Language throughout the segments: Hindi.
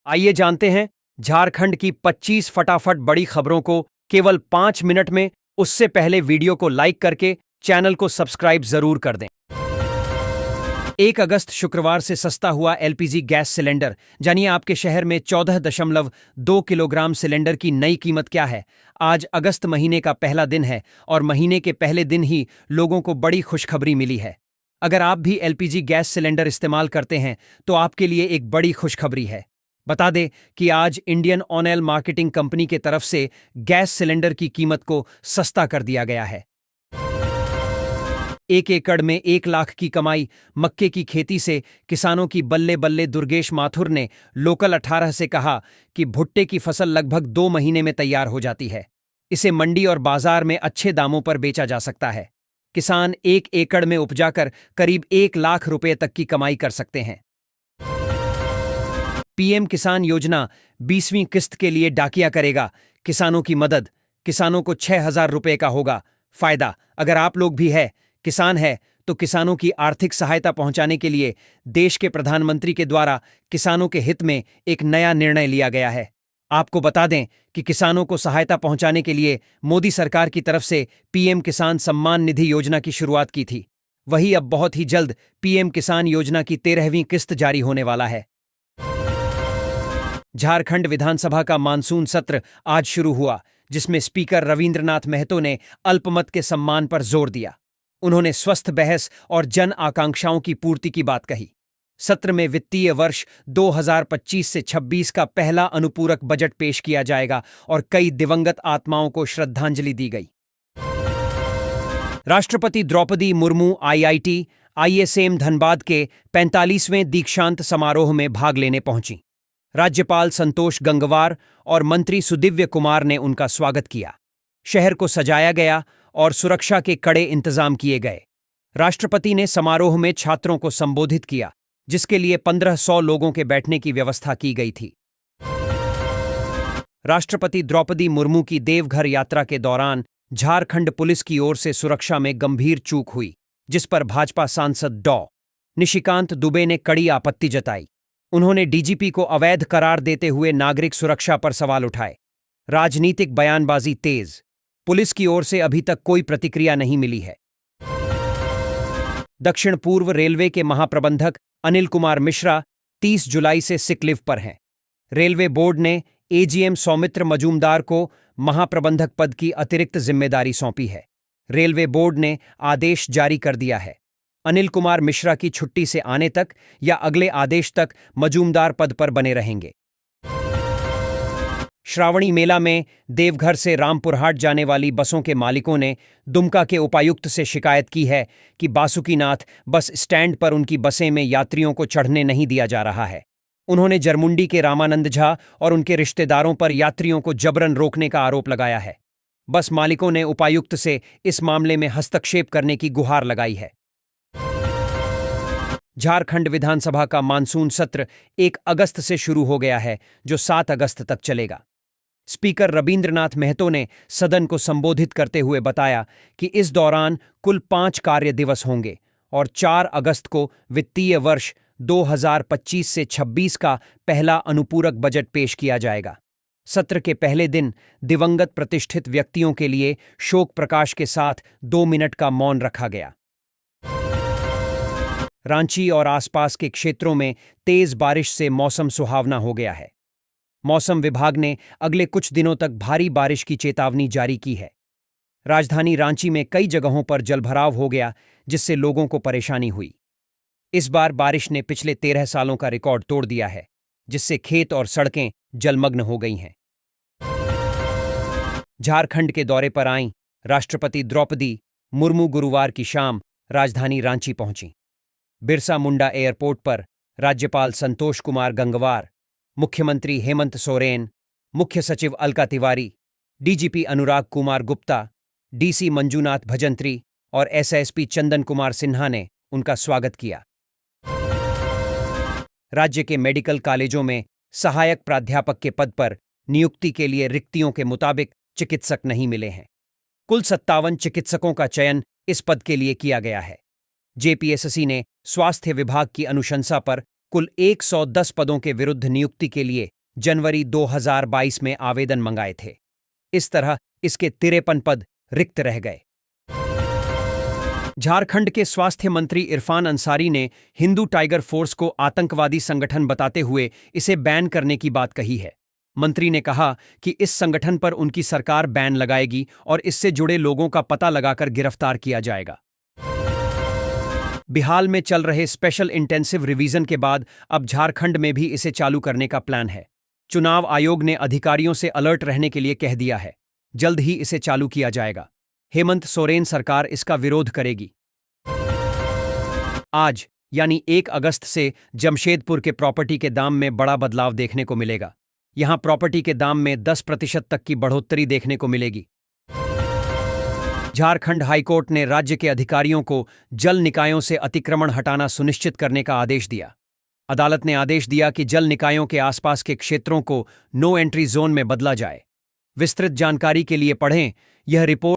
आइए जानते हैं झारखंड की 25 फटाफट बड़ी खबरों को केवल 5 मिनट में। उससे पहले वीडियो को लाइक करके चैनल को सब्सक्राइब जरूर कर दें। 1 अगस्त शुक्रवार से सस्ता हुआ एलपीजी गैस सिलेंडर। जानिए आपके शहर में 14.2 किलोग्राम सिलेंडर की नई कीमत क्या है। आज अगस्त महीने का पहला दिन है और महीने के पहले दिन ही लोगों को बड़ी खुशखबरी मिली है। अगर आप भी एलपीजी गैस सिलेंडर इस्तेमाल करते हैं तो आपके लिए एक बड़ी खुशखबरी है। बता दें कि आज इंडियन ऑयल मार्केटिंग कंपनी के तरफ से गैस सिलेंडर की कीमत को सस्ता कर दिया गया है। 1 एकड़ में 1 लाख की कमाई मक्के की खेती से किसानों की बल्ले बल्ले। दुर्गेश माथुर ने लोकल 18 से कहा कि भुट्टे की फसल लगभग 2 महीने में तैयार हो जाती है। इसे मंडी और बाजार में अच्छे दामों पर बेचा जा सकता है। किसान 1 एकड़ में उपजाकर करीब 1 लाख रुपए तक की कमाई कर सकते हैं। पीएम किसान योजना 20वीं किस्त के लिए डाकिया करेगा किसानों की मदद। किसानों को 6,000 रुपए का होगा फायदा। अगर आप लोग भी किसान है तो किसानों की आर्थिक सहायता पहुंचाने के लिए देश के प्रधानमंत्री के द्वारा किसानों के हित में एक नया निर्णय लिया गया है। आपको बता दें कि किसानों को सहायता पहुंचाने के लिए मोदी सरकार की तरफ से पीएम किसान सम्मान निधि योजना की शुरुआत की थी। वही अब बहुत ही जल्द पीएम किसान योजना की 13वीं किस्त जारी होने वाला है। झारखंड विधानसभा का मानसून सत्र आज शुरू हुआ, जिसमें स्पीकर रविंद्रनाथ महतो ने अल्पमत के सम्मान पर जोर दिया। उन्होंने स्वस्थ बहस और जन आकांक्षाओं की पूर्ति की बात कही। सत्र में वित्तीय वर्ष 2025 से 26 का पहला अनुपूरक बजट पेश किया जाएगा और कई दिवंगत आत्माओं को श्रद्धांजलि दी गई। राष्ट्रपति द्रौपदी मुर्मू आईआईटी आईएसएम धनबाद के 45वें दीक्षांत समारोह में भाग लेने पहुंची। राज्यपाल संतोष गंगवार और मंत्री सुदिव्य कुमार ने उनका स्वागत किया। शहर को सजाया गया और सुरक्षा के कड़े इंतजाम किए गए। राष्ट्रपति ने समारोह में छात्रों को संबोधित किया, जिसके लिए 1500 लोगों के बैठने की व्यवस्था की गई थी। राष्ट्रपति द्रौपदी मुर्मू की देवघर यात्रा के दौरान झारखंड पुलिस की ओर से सुरक्षा में गंभीर चूक हुई, जिस पर भाजपा सांसद डॉ. निशिकांत दुबे ने कड़ी आपत्ति जताई। उन्होंने डीजीपी को अवैध करार देते हुए नागरिक सुरक्षा पर सवाल उठाए। राजनीतिक बयानबाजी तेज। पुलिस की ओर से अभी तक कोई प्रतिक्रिया नहीं मिली है। दक्षिण पूर्व रेलवे के महाप्रबंधक अनिल कुमार मिश्रा 30 जुलाई से सिक लीव पर हैं। रेलवे बोर्ड ने एजीएम सौमित्र मजूमदार को महाप्रबंधक पद की अतिरिक्त जिम्मेदारी सौंपी है। रेलवे बोर्ड ने आदेश जारी कर दिया है। अनिल कुमार मिश्रा की छुट्टी से आने तक या अगले आदेश तक मजूमदार पद पर बने रहेंगे। श्रावणी मेला में देवघर से रामपुरहाट जाने वाली बसों के मालिकों ने दुमका के उपायुक्त से शिकायत की है कि बासुकीनाथ बस स्टैंड पर उनकी बसें में यात्रियों को चढ़ने नहीं दिया जा रहा है। उन्होंने जरमुंडी के रामानंद झा और उनके रिश्तेदारों पर यात्रियों को जबरन रोकने का आरोप लगाया है। बस मालिकों ने उपायुक्त से इस मामले में हस्तक्षेप करने की गुहार लगाई है। झारखंड विधानसभा का मानसून सत्र 1 अगस्त से शुरू हो गया है, जो 7 अगस्त तक चलेगा। स्पीकर रविंद्रनाथ महतो ने सदन को संबोधित करते हुए बताया कि इस दौरान कुल 5 कार्य दिवस होंगे और 4 अगस्त को वित्तीय वर्ष 2025 से 26 का पहला अनुपूरक बजट पेश किया जाएगा। सत्र के पहले दिन दिवंगत प्रतिष्ठित व्यक्तियों के लिए शोक प्रकाश के साथ 2 मिनट का मौन रखा गया। रांची और आसपास के क्षेत्रों में तेज बारिश से मौसम सुहावना हो गया है। मौसम विभाग ने अगले कुछ दिनों तक भारी बारिश की चेतावनी जारी की है। राजधानी रांची में कई जगहों पर जलभराव हो गया, जिससे लोगों को परेशानी हुई। इस बार बारिश ने पिछले 13 सालों का रिकॉर्ड तोड़ दिया है, जिससे खेत और सड़कें जलमग्न हो गई हैं। झारखंड के दौरे पर आईं राष्ट्रपति द्रौपदी मुर्मू गुरुवार की शाम राजधानी रांची पहुंची। बिरसा मुंडा एयरपोर्ट पर राज्यपाल संतोष कुमार गंगवार, मुख्यमंत्री हेमंत सोरेन, मुख्य सचिव अलका तिवारी, डीजीपी अनुराग कुमार गुप्ता, डीसी मंजूनाथ भजंत्री और एसएसपी चंदन कुमार सिन्हा ने उनका स्वागत किया। राज्य के मेडिकल कॉलेजों में सहायक प्राध्यापक के पद पर नियुक्ति के लिए रिक्तियों के मुताबिक चिकित्सक नहीं मिले हैं। कुल 57 चिकित्सकों का चयन इस पद के लिए किया गया है। जेपीएससी ने स्वास्थ्य विभाग की अनुशंसा पर कुल 110 पदों के विरुद्ध नियुक्ति के लिए जनवरी 2022 में आवेदन मंगाए थे। इस तरह इसके 53 पद रिक्त रह गए। झारखंड के स्वास्थ्य मंत्री इरफान अंसारी ने हिंदू टाइगर फोर्स को आतंकवादी संगठन बताते हुए इसे बैन करने की बात कही है। मंत्री ने कहा कि इस संगठन पर उनकी सरकार बैन लगाएगी और इससे जुड़े लोगों का पता लगाकर गिरफ्तार किया जाएगा। बिहार में चल रहे स्पेशल इंटेंसिव रिवीजन के बाद अब झारखंड में भी इसे चालू करने का प्लान है। चुनाव आयोग ने अधिकारियों से अलर्ट रहने के लिए कह दिया है। जल्द ही इसे चालू किया जाएगा। हेमंत सोरेन सरकार इसका विरोध करेगी। आज यानी 1 अगस्त से जमशेदपुर के प्रॉपर्टी के दाम में बड़ा बदलाव देखने को मिलेगा। यहां प्रॉपर्टी के दाम में 10% तक की बढ़ोतरी देखने को मिलेगी। झारखंड हाईकोर्ट ने राज्य के अधिकारियों को जल निकायों से अतिक्रमण हटाना सुनिश्चित करने का आदेश दिया। अदालत ने आदेश दिया कि जल निकायों के आसपास के क्षेत्रों को नो एंट्री जोन में बदला जाए। विस्तृत जानकारी के लिए पढ़ें यह रिपोर्ट।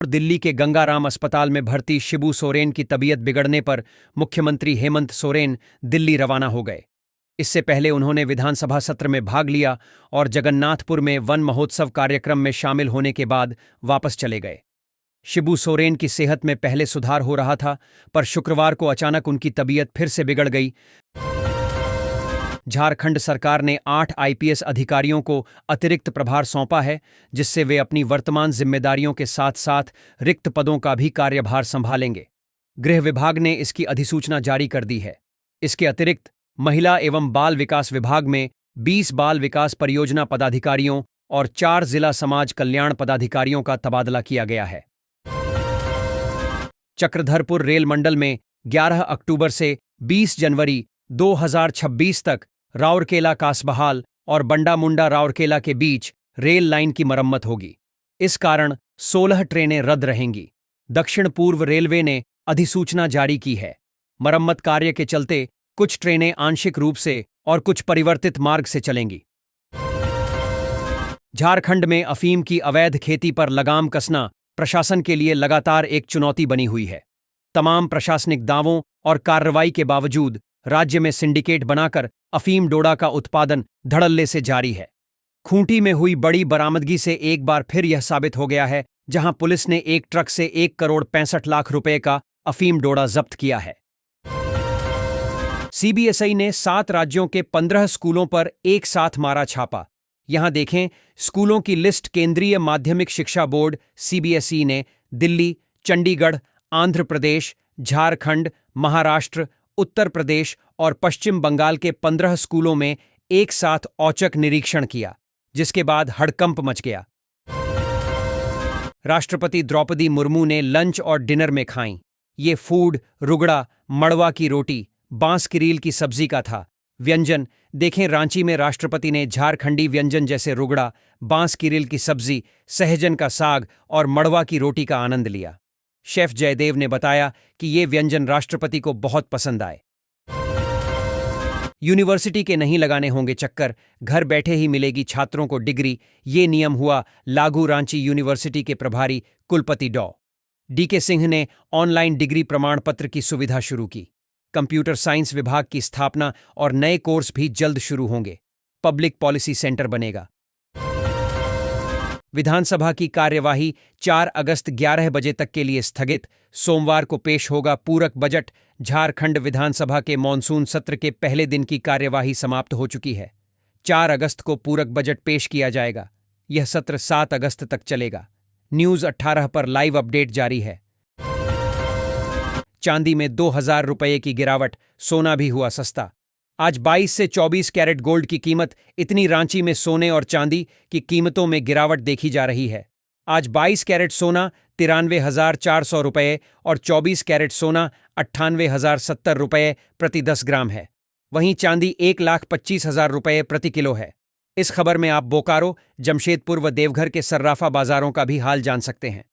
दिल्ली के गंगाराम अस्पताल में भर्ती शिबू सोरेन की तबीयत बिगड़ने पर मुख्यमंत्री हेमंत सोरेन दिल्ली रवाना हो गए। इससे पहले उन्होंने विधानसभा सत्र में भाग लिया और जगन्नाथपुर में वन महोत्सव कार्यक्रम में शामिल होने के बाद वापस चले गए। शिबू सोरेन की सेहत में पहले सुधार हो रहा था, पर शुक्रवार को अचानक उनकी तबीयत फिर से बिगड़ गई। झारखंड सरकार ने 8 आईपीएस अधिकारियों को अतिरिक्त प्रभार सौंपा है, जिससे वे अपनी वर्तमान जिम्मेदारियों के साथ साथ रिक्त पदों का भी कार्यभार संभालेंगे। गृह विभाग ने इसकी अधिसूचना जारी कर दी है। इसके अतिरिक्त महिला एवं बाल विकास विभाग में 20 बाल विकास परियोजना पदाधिकारियों और 4 जिला समाज कल्याण पदाधिकारियों का तबादला किया गया है। चक्रधरपुर रेल मंडल में 11 अक्टूबर से 20 जनवरी 2026 तक राउरकेला कासबहाल और बंडामुंडा राउरकेला के बीच रेल लाइन की मरम्मत होगी। इस कारण 16 ट्रेनें रद्द रहेंगी। दक्षिण पूर्व रेलवे ने अधिसूचना जारी की है। मरम्मत कार्य के चलते कुछ ट्रेनें आंशिक रूप से और कुछ परिवर्तित मार्ग से चलेंगी। झारखंड में अफीम की अवैध खेती पर लगाम कसना प्रशासन के लिए लगातार एक चुनौती बनी हुई है। तमाम प्रशासनिक दावों और कार्रवाई के बावजूद राज्य में सिंडिकेट बनाकर अफीम डोडा का उत्पादन धड़ल्ले से जारी है। खूंटी में हुई बड़ी बरामदगी से एक बार फिर यह साबित हो गया है, जहां पुलिस ने एक ट्रक से 1 करोड़ 65 लाख रुपए का अफीम डोडा जब्त किया है। सीबीएसई ने 7 राज्यों के 15 स्कूलों पर एक साथ मारा छापा। यहां देखें स्कूलों की लिस्ट। केंद्रीय माध्यमिक शिक्षा बोर्ड सीबीएसई ने दिल्ली, चंडीगढ़, आंध्र प्रदेश, झारखंड, महाराष्ट्र, उत्तर प्रदेश और पश्चिम बंगाल के 15 स्कूलों में एक साथ औचक निरीक्षण किया, जिसके बाद हड़कंप मच गया। राष्ट्रपति द्रौपदी मुर्मू ने लंच और डिनर में खाईं। ये फूड रुगड़ा, मड़वा की रोटी, बांस की रील की सब्जी का था। व्यंजन देखें। रांची में राष्ट्रपति ने झारखंडी व्यंजन जैसे रुगड़ा, बांस की रील की सब्जी, सहजन का साग और मड़वा की रोटी का आनंद लिया। शेफ जयदेव ने बताया कि ये व्यंजन राष्ट्रपति को बहुत पसंद आए। यूनिवर्सिटी के नहीं लगाने होंगे चक्कर, घर बैठे ही मिलेगी छात्रों को डिग्री। ये नियम हुआ लागू। रांची यूनिवर्सिटी के प्रभारी कुलपति डॉ. डी.के. सिंह ने ऑनलाइन डिग्री प्रमाण पत्र की सुविधा शुरू की। कंप्यूटर साइंस विभाग की स्थापना और नए कोर्स भी जल्द शुरू होंगे। पब्लिक पॉलिसी सेंटर बनेगा। विधानसभा की कार्यवाही 4 अगस्त 11 बजे तक के लिए स्थगित। सोमवार को पेश होगा पूरक बजट। झारखंड विधानसभा के मॉनसून सत्र के पहले दिन की कार्यवाही समाप्त हो चुकी है। 4 अगस्त को पूरक बजट पेश किया जाएगा। यह सत्र 7 अगस्त तक चलेगा। न्यूज 18 पर लाइव अपडेट जारी है। चांदी में 2000 रुपये की गिरावट, सोना भी हुआ सस्ता। आज 22 से 24 कैरेट गोल्ड की कीमत। इतनी रांची में सोने और चांदी की कीमतों में गिरावट देखी जा रही है। आज 22 कैरेट सोना 93,400 रुपये और 24 कैरेट सोना 98,070 रुपये प्रति 10 ग्राम है। वहीं चांदी 1,25,000 रुपये प्रति किलो है। इस खबर में आप बोकारो, जमशेदपुर व देवघर के सर्राफा बाजारों का भी हाल जान सकते हैं।